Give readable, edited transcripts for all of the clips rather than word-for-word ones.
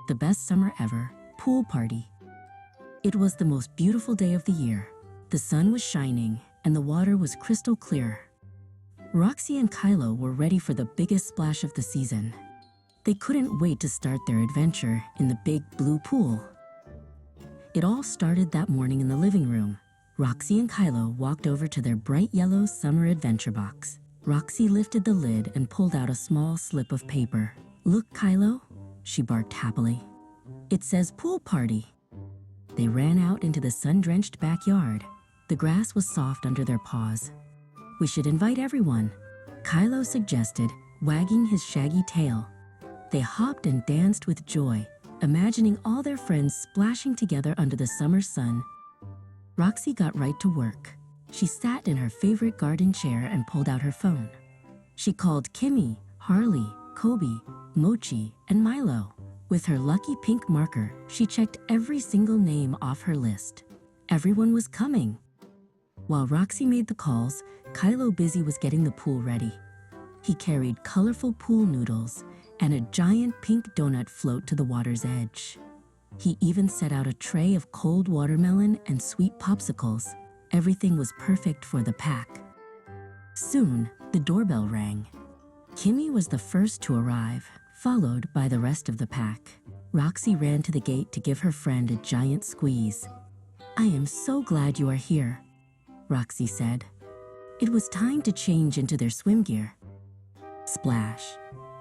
The best summer ever, pool party. It was the most beautiful day of the year. The sun was shining and the water was crystal clear. Roxy and Kylo were ready for the biggest splash of the season. They couldn't wait to start their adventure in the big blue pool. It all started that morning in the living room. Roxy and Kylo walked over to their bright yellow summer adventure box. Roxy lifted the lid and pulled out a small slip of paper. "Look, Kylo," she barked happily. "It says pool party." They ran out into the sun-drenched backyard. The grass was soft under their paws. "We should invite everyone," Kylo suggested, wagging his shaggy tail. They hopped and danced with joy, imagining all their friends splashing together under the summer sun. Roxy got right to work. She sat in her favorite garden chair and pulled out her phone. She called Kimmy, Harley, Kobe, Mochi, and Milo. With her lucky pink marker, she checked every single name off her list. Everyone was coming. While Roxy made the calls, Kylo busy was getting the pool ready. He carried colorful pool noodles and a giant pink donut float to the water's edge. He even set out a tray of cold watermelon and sweet popsicles. Everything was perfect for the pack. Soon, the doorbell rang. Kimmy was the first to arrive, followed by the rest of the pack. Roxy ran to the gate to give her friend a giant squeeze. "I am so glad you are here," Roxy said. It was time to change into their swim gear. Splash!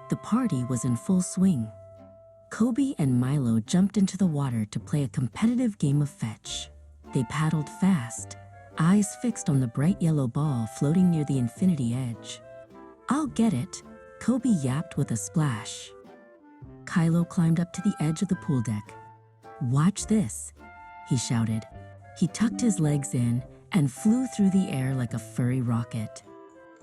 The party was in full swing. Kobe and Milo jumped into the water to play a competitive game of fetch. They paddled fast, eyes fixed on the bright yellow ball floating near the infinity edge. "I'll get it," Kobe yapped with a splash. Kylo climbed up to the edge of the pool deck. "Watch this," he shouted. He tucked his legs in and flew through the air like a furry rocket.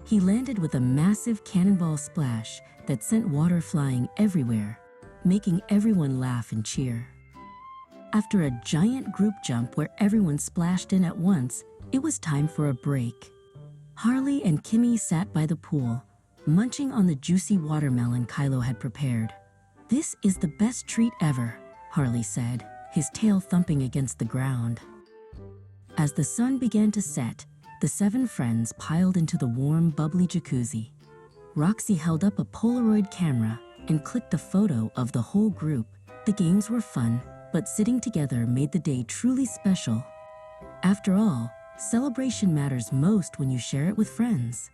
He landed with a massive cannonball splash that sent water flying everywhere, making everyone laugh and cheer. After a giant group jump where everyone splashed in at once, it was time for a break. Harley and Kimmy sat by the pool, munching on the juicy watermelon Kylo had prepared. "This is the best treat ever," Harley said, his tail thumping against the ground. As the sun began to set, the 7 friends piled into the warm, bubbly jacuzzi. Roxy held up a Polaroid camera and clicked a photo of the whole group. The games were fun, but sitting together made the day truly special. After all, celebration matters most when you share it with friends.